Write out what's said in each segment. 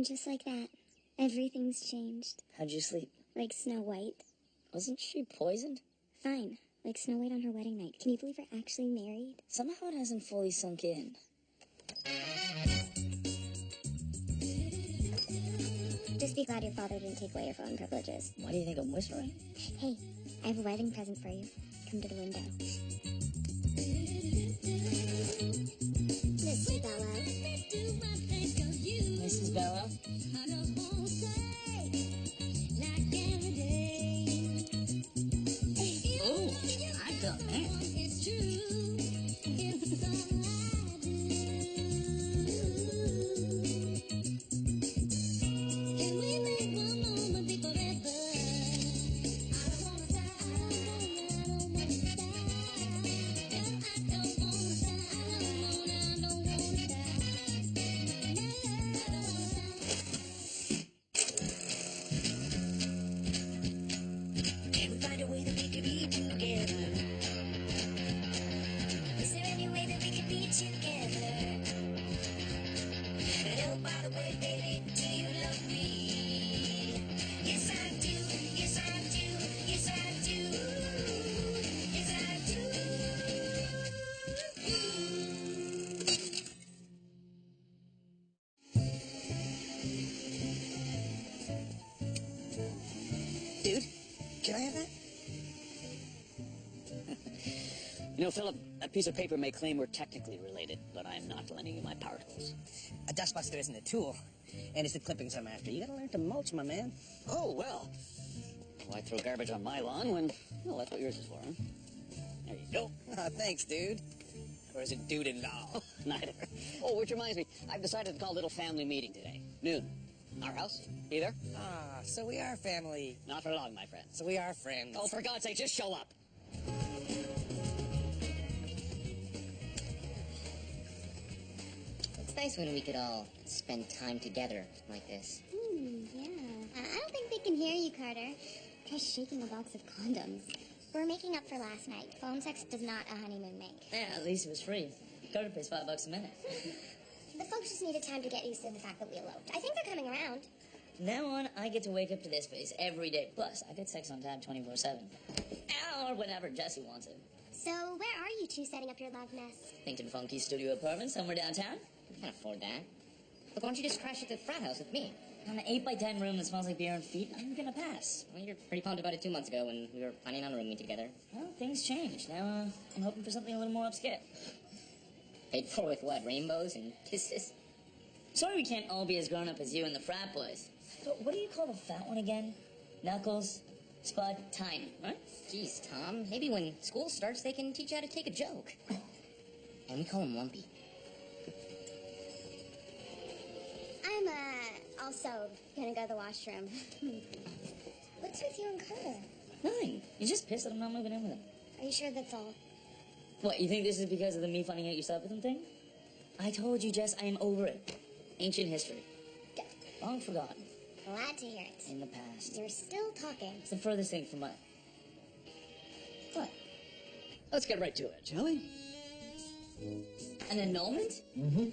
And just like that, everything's changed. How'd you sleep? Like Snow White. Wasn't she poisoned? Fine. Like Snow White on her wedding night. Can you believe we're actually married? Somehow it hasn't fully sunk in. Just be glad your father didn't take away your phone privileges. Why do you think I'm whispering? Hey, I have a wedding present for you. Come to the window. Mr. Bello. Mrs. Bello? Oh, I've done that. Dude, can I have that? You know, Philip, a piece of paper may claim we're technically related, but I'm not lending you my power tools. A dustbuster isn't a tool, and it's the clippings I'm after. You gotta learn to mulch, my man. Oh, well. Why throw garbage on my lawn when, well, that's what yours is for, huh? There you go. Oh, thanks, dude. Or is it dude-in-law? Oh, neither. Oh, which reminds me, I've decided to call a little family meeting today. Noon. Our house. You there? Ah, so we are family. Not for long, my friend. So we are friends. Oh, for God's sake, just show up. It's nice when we could all spend time together like this. Yeah. I don't think they can hear you, Carter. Try shaking a box of condoms. We're making up for last night. Phone sex does not a honeymoon make. Yeah, at least it was free. Carter pays $5 a minute. The folks just needed time to get used to the fact that we eloped. I think they're coming around. From now on, I get to wake up to this face every day. Plus, I get sex on tap 24/7. Or whenever Jesse wants it. So, where are you two setting up your love nest? Painted funky studio apartment somewhere downtown. You can't afford that. Look, why don't you just crash at the frat house with me? On an 8x10 room that smells like beer and feet, I'm gonna pass. Well, you were pretty pumped about it 2 months ago when we were planning on rooming together. Well, things change. Now, I'm hoping for something a little more upscale. Paid for with what, rainbows and kisses? Sorry we can't all be as grown up as you and the frat boys. But what do you call the fat one again? Knuckles? Spud? Tiny, right? Jeez, Tom, maybe when school starts they can teach you how to take a joke. And we call him Lumpy. I'm, also gonna go to the washroom. What's with you and Carter? Nothing. You're just pissed that I'm not moving in with him. Are you sure that's all? What, you think this is because of the me finding out you slept with him thing? I told you, Jess, I am over it. Ancient history. Long forgotten. Glad to hear it. In the past. You're still talking. It's the furthest thing from my... What? Let's get right to it, shall we? An annulment? Mm-hmm.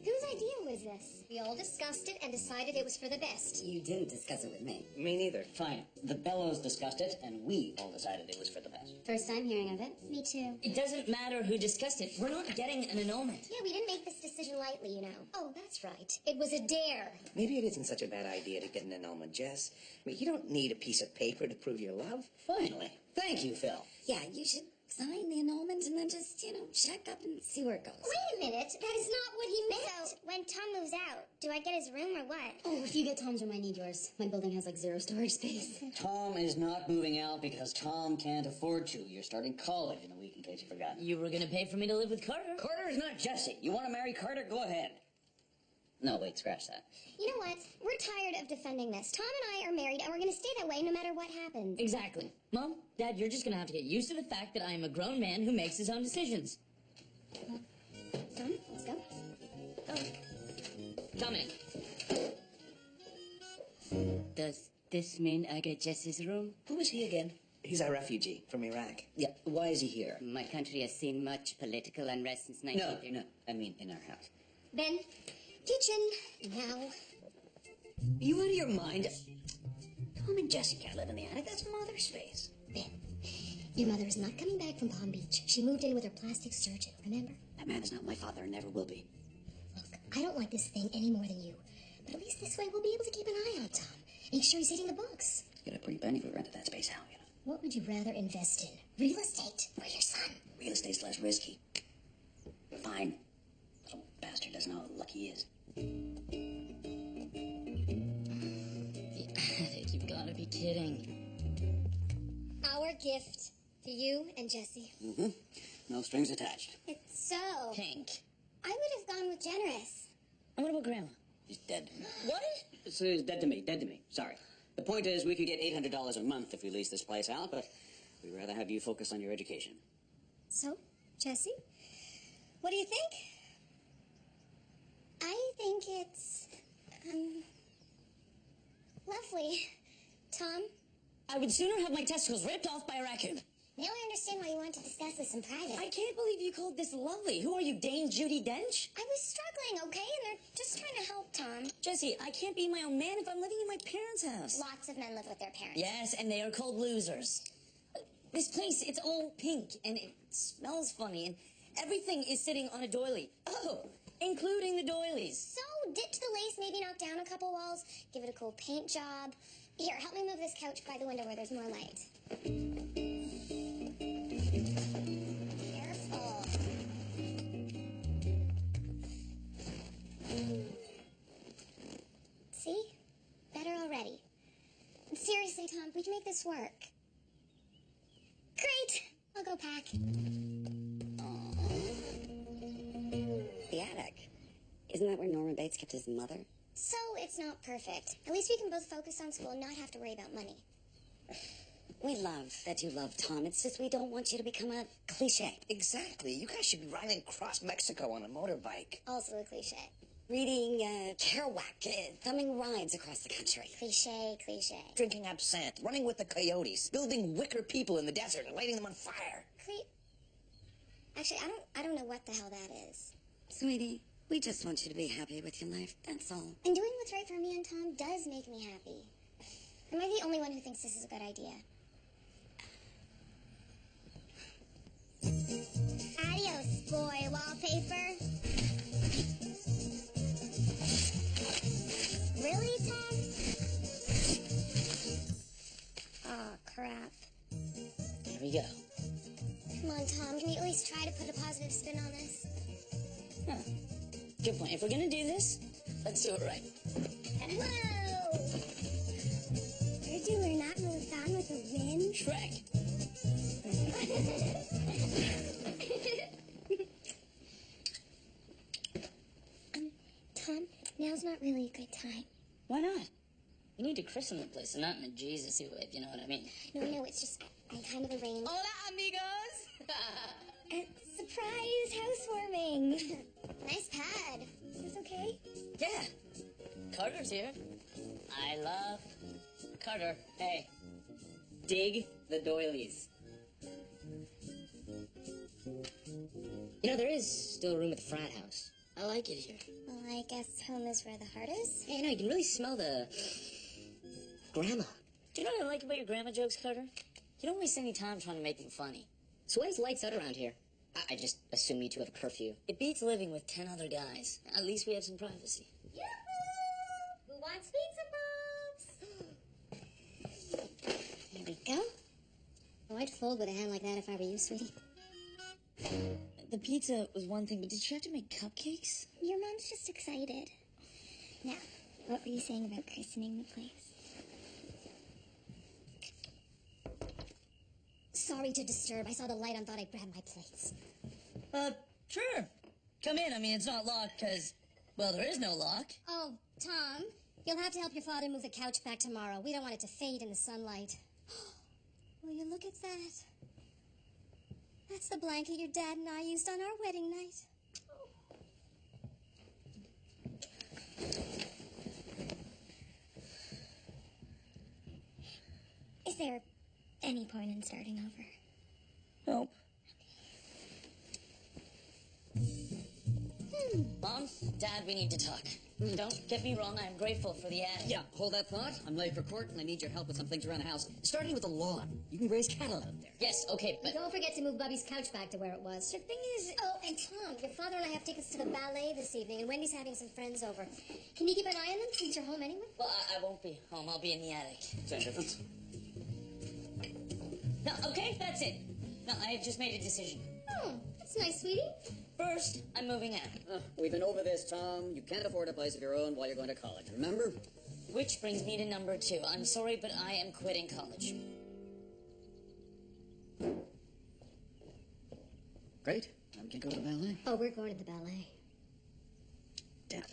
Whose idea was this? We all discussed it and decided it was for the best. You didn't discuss it with me. Me neither. Fine. The Bellows discussed it, and we all decided it was for the best. First time hearing of it. Me too. It doesn't matter who discussed it. We're not getting an annulment. Yeah, we didn't make this decision lightly, you know. Oh, that's right. It was a dare. Maybe it isn't such a bad idea to get an annulment, Jess. I mean, you don't need a piece of paper to prove your love. Finally. Thank you, Phil. Yeah, you should sign the annulment and then just, check up and see where it goes. Wait a minute. That is not what he meant. So, when Tom moves out, do I get his room or what? Oh, if you get Tom's room, I need yours. My building has like 0 storage space. Tom is not moving out because Tom can't afford to. You're starting college in a week, in case you forgot. You were gonna pay for me to live with Carter. Carter is not Jesse. You want to marry Carter? Go ahead. No, wait, scratch that. You know what? We're tired of defending this. Tom and I are married, and we're going to stay that way no matter what happens. Exactly. Mom, Dad, you're just gonna have to get used to the fact that I am a grown man who makes his own decisions. Tom, let's go. Come in. Does this mean I get Jesse's room? Who is he again? He's a refugee from Iraq. Yeah, why is he here? My country has seen much political unrest since No, 1930. I mean in our house. Ben, kitchen. Now. Are you out of your mind? Tom and Jesse can't live in the attic. That's Mother's space. Ben, your mother is not coming back from Palm Beach. She moved in with her plastic surgeon, remember? That man is not my father and never will be. Look, I don't like this thing any more than you. But at least this way we'll be able to keep an eye on Tom. Make sure he's eating the books. Get a pretty penny if we rented that space out, you know. What would you rather invest in? Real estate or your son? Real estate's less risky. Fine. Little bastard doesn't know how lucky he is. The attic, you've got to be kidding. Our gift to you and Jesse. Mm-hmm. No strings attached. It's so... Pink. I would have gone with generous. And what about Grandma? He's dead. What? He's dead to me. Dead to me. Sorry. The point is, we could get $800 a month if we lease this place out, but we'd rather have you focus on your education. So, Jesse, what do you think? I think it's, lovely. Tom? I would sooner have my testicles ripped off by a raccoon. Now I understand why you want to discuss this in private. I can't believe you called this lovely. Who are you, Dame Judi Dench? I was struggling, okay? And they're just trying to help, Tom. Jesse, I can't be my own man if I'm living in my parents' house. Lots of men live with their parents. Yes, and they are called losers. This place, it's all pink, and it smells funny, and everything is sitting on a doily. Oh, including the doilies. So, ditch the lace, maybe knock down a couple walls, give it a cool paint job. Here, help me move this couch by the window where there's more light. Careful. See? Better already. Seriously, Tom, we can make this work. Great! I'll go pack. The attic. Isn't that where Norman Bates kept his mother? So, it's not perfect. At least we can both focus on school and not have to worry about money. We love that you love Tom. It's just we don't want you to become a cliche. Exactly. You guys should be riding across Mexico on a motorbike. Also a cliche. Reading Kerouac, thumbing rides across the country. Cliche, cliche. Drinking absinthe, running with the coyotes, building wicker people in the desert and lighting them on fire. Actually, I don't know what the hell that is. Sweetie, we just want you to be happy with your life, that's all. And doing what's right for me and Tom does make me happy. Am I the only one who thinks this is a good idea? Adios, boy wallpaper. Really, Tom? Aw, crap. Here we go. Come on, Tom. Can we at least try to put a positive spin on this? Huh. Good point. If we're gonna do this, let's do it right. Whoa! Where'd you learn that move, Tom, with the wind? Shrek. Tom, now's not really a good time. Why not? You need to christen the place and not in a Jesus-y way, if you know what I mean. No, it's just I kind of arranged. Hola, amigos! Surprise housewarming. Nice pad. Is this okay? Yeah. Carter's here. I love Carter. Hey, dig the doilies. You know, there is still room at the frat house. I like it here. Well, I guess home is where the heart is. Hey, you know, you can really smell the grandma. Do you know what I like about your grandma jokes, Carter? You don't waste any time trying to make them funny. So why is lights out around here? I just assume you two have a curfew. It beats living with 10 other guys. At least we have some privacy. Yoo-hoo! Who wants pizza puffs? Here we go. Oh, I'd fold with a hand like that if I were you, sweetie. The pizza was one thing, but did you have to make cupcakes? Your mom's just excited. Now, what were you saying about christening the place? Sorry to disturb. I saw the light and thought I'd grab my plates. Sure. Come in. I mean, it's not locked because, well, there is no lock. Oh, Tom, you'll have to help your father move the couch back tomorrow. We don't want it to fade in the sunlight. Will you look at that? That's the blanket your dad and I used on our wedding night. Is there any point in starting over? Nope. Mom, Mom, Dad, we need to talk. Don't get me wrong, I'm grateful for the attic. Yeah, hold that thought. I'm late for court, and I need your help with some things around the house. Starting with the lawn. You can raise cattle out there. Yes, okay, but... Don't forget to move Bubby's couch back to where it was. The thing is... Oh, and Tom, your father and I have tickets to the ballet this evening, and Wendy's having some friends over. Can you keep an eye on them since you're home anyway? Well, I won't be home. I'll be in the attic. Same difference. No, okay, that's it. No, I just made a decision. Oh, that's nice, sweetie. First, I'm moving out. We've been over this, Tom. You can't afford a place of your own while you're going to college, remember? Which brings me to number 2. I'm sorry, but I am quitting college. Great. Now we can go to the ballet. Oh, we're going to the ballet. Damn.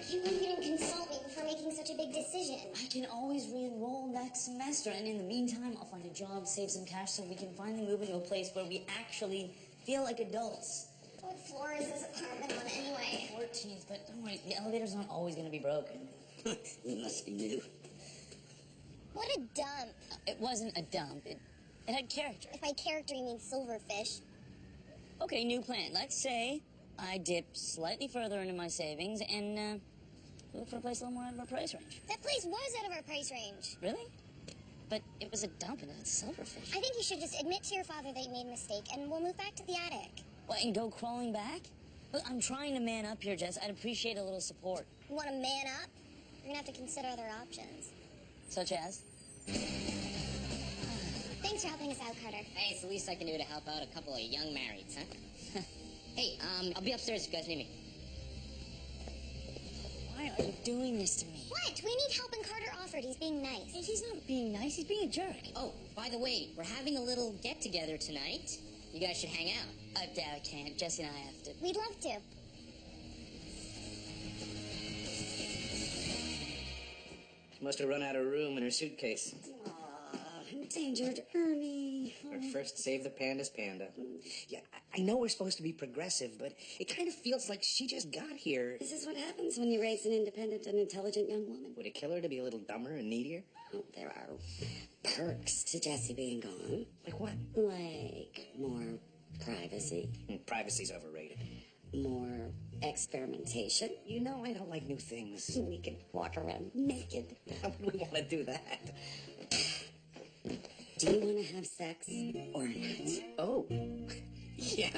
You wouldn't even consult me before making such a big decision. I can always re-enroll next semester, and in the meantime, I'll find a job, save some cash, so we can finally move into a place where we actually feel like adults. What floor is this apartment on anyway? 14th, but don't worry, the elevators aren't always going to be broken. You must be new. What a dump. It wasn't a dump. It had character. If by character you mean silverfish. Okay, new plan. Let's say I dip slightly further into my savings and look for a place a little more out of our price range. That place was out of our price range. Really? But it was a dump and it's silverfish. I think you should just admit to your father that you made a mistake, and we'll move back to the attic. What, and go crawling back? Look, I'm trying to man up here, Jess. I'd appreciate a little support. You want to man up? You're going to have to consider other options. Such as? Thanks for helping us out, Carter. Hey, it's the least I can do to help out a couple of young marrieds, huh? Hey, I'll be upstairs if you guys need me. Why are you doing this to me? What? We need help, and Carter offered. He's being nice. Hey, he's not being nice. He's being a jerk. Oh, by the way, we're having a little get-together tonight. You guys should hang out. I can't. Jesse and I have to. We'd love to. She must have run out of room in her suitcase. Endangered Ernie. Or first save the panda's panda. Yeah, I know we're supposed to be progressive, but it kind of feels like she just got here. This is what happens when you raise an independent and intelligent young woman. Would it kill her to be a little dumber and needier? Oh, there are perks to Jessie being gone. Like what? Like more privacy, Privacy's overrated. more experimentation. You know I don't like new things. We can walk around naked. How would we want to do that? Do you want to have sex or not? Oh, yeah.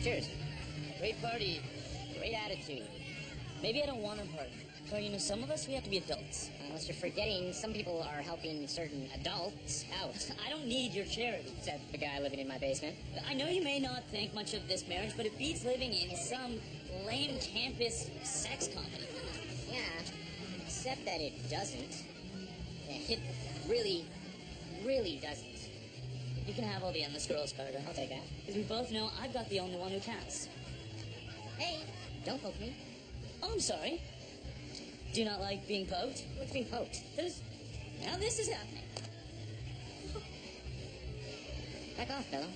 Cheers. Great party. Great attitude. Maybe I don't want a party. Or, you know, some of us, we have to be adults. Unless you're forgetting, some people are helping certain adults out. I don't need your charity. Except the guy living in my basement. I know you may not think much of this marriage, but it beats living in some lame campus sex comedy. Yeah, except that it doesn't. Yeah, it really, really doesn't. You can have all the endless girls, Carter. I'll take that. Because we both know I'm not the only one who counts. Hey, don't poke me. Oh, I'm sorry. Do you not like being poked? What's being poked? Now this is happening. Back off, fellow.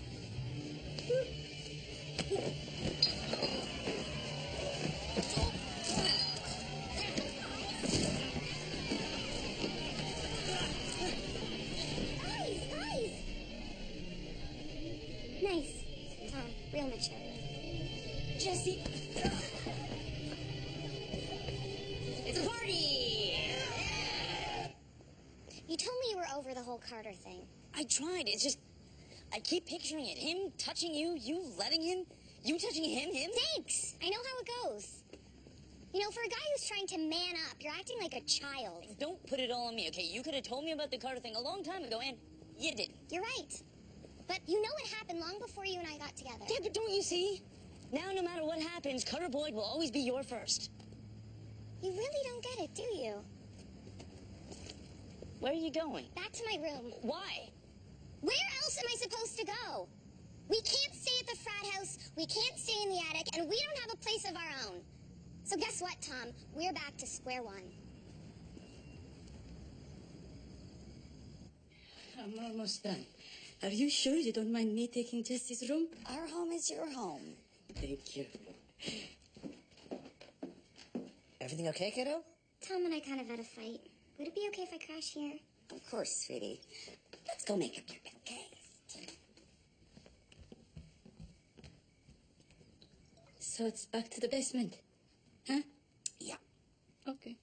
Nice. Tom, real mature. Jesse. It's a party! You told me you were over the whole Carter thing. I tried. It's just, I keep picturing it. Him touching you, you letting him, you touching him. Thanks. I know how it goes. You know, for a guy who's trying to man up, you're acting like a child. Don't put it all on me, okay? You could have told me about the Carter thing a long time ago, and you didn't. You're right. But you know it happened long before you and I got together. Yeah, but don't you see? Now, no matter what happens, Carter Boyd will always be your first. You really don't get it, do you? Where are you going? Back to my room. Why? Where else am I supposed to go? We can't stay at the frat house, we can't stay in the attic, and we don't have a place of our own. So guess what, Tom? We're back to square one. I'm almost done. Are you sure you don't mind me taking Jessie's room? Our home is your home. Thank you. Everything okay, kiddo? Tom and I kind of had a fight. Would it be okay if I crash here? Of course, sweetie. Let's go make up your bed, okay? So it's back to the basement, huh? Yeah. Okay.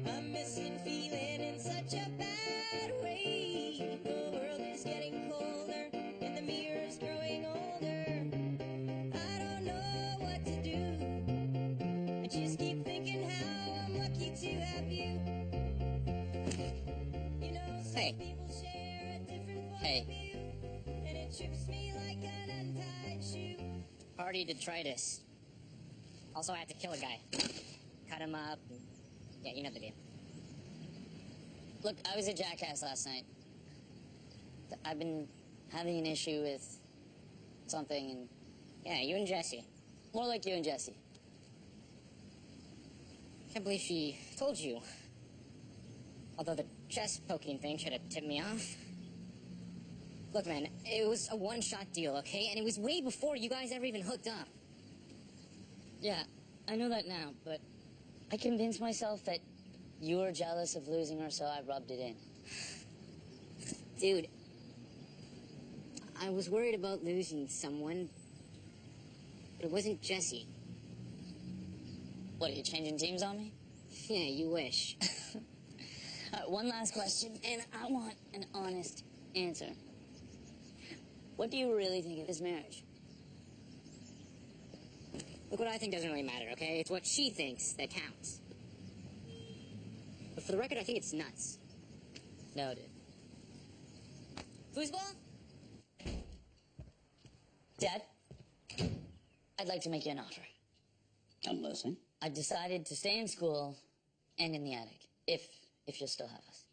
I'm missing feeling in such a bad way. The world is getting colder and the mirror's growing older. I don't know what to do. I just keep thinking how I'm lucky to have you. You know, some Hey. people share a different point Hey. of view, and it trips me like an untied shoe. Party detritus. Also, I had to kill a guy. Cut him up. Yeah, you know the deal. Look, I was a jackass last night. I've been having an issue with something, and yeah, you and Jesse. More like you and Jesse. Can't believe she told you. Although the chest poking thing should have tipped me off. Look, man, it was a one-shot deal, okay? And it was way before you guys ever even hooked up. Yeah, I know that now, but I convinced myself that you were jealous of losing her, so I rubbed it in. Dude, I was worried about losing someone, but it wasn't Jesse. What, are you changing teams on me? Yeah, you wish. All right, one last question, and I want an honest answer. What do you really think of this marriage? Look, what I think doesn't really matter, okay? It's what she thinks that counts. But for the record, I think it's nuts. Noted. Foosball? Dad, I'd like to make you an offer. I'm listening. I've decided to stay in school and in the attic, if you'll still have us.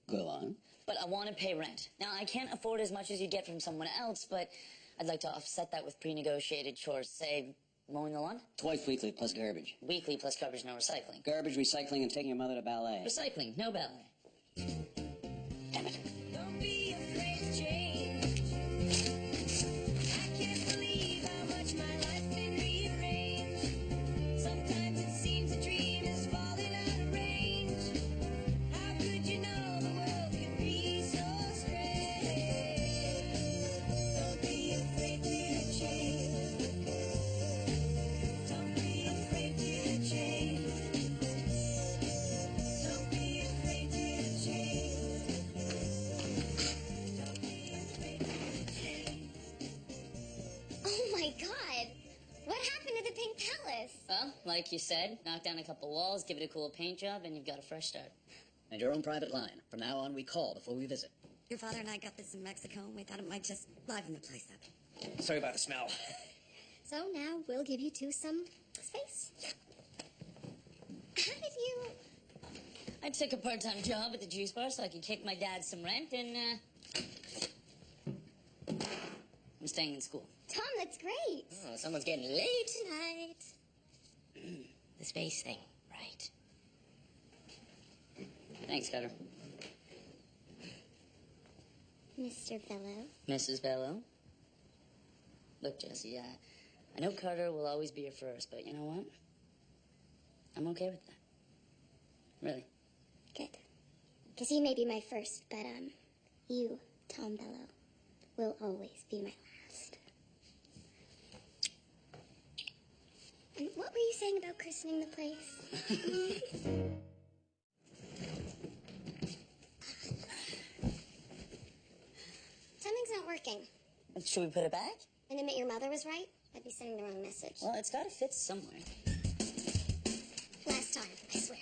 Go on. But I want to pay rent. Now, I can't afford as much as you get from someone else, but I'd like to offset that with pre-negotiated chores, say, mowing the lawn? Twice weekly plus garbage. Weekly plus garbage, no recycling. Garbage, recycling, and taking your mother to ballet. Recycling, no ballet. Damn it. Don't be afraid to change. I can't believe how much my life's been rearranged. Sometimes it seems a dream is falling out of range. How could you know the world could be so strange? Don't be afraid to change. Don't be afraid to change. Don't be afraid to change. Oh my god! What happened to the Pink Palace? Well, like you said, knock down a couple walls, give it a cool paint job, and you've got a fresh start. And your own private line. From now on, we call before we visit. Your father and I got this in Mexico, and we thought it might just liven the place up. Sorry about the smell. So now we'll give you two some space. How did you... I took a part-time job at the juice bar so I could kick my dad some rent, and, I'm staying in school. Tom, that's great. Oh, someone's getting late. Tonight. The space thing, right? Thanks, Cutter. Mr. Bello. Mrs. Bello. Look, Jesse, I know Carter will always be your first, but you know what? I'm okay with that. Really. Good. Because he may be my first, but, you, Tom Bello, will always be my last. And what were you saying about christening the place? Something's not working. Should we put it back? And admit your mother was right? I'd be sending the wrong message. Well, it's got to fit somewhere. Last time, I swear.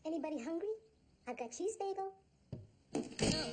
Anybody hungry? I've got cheese bagel. No,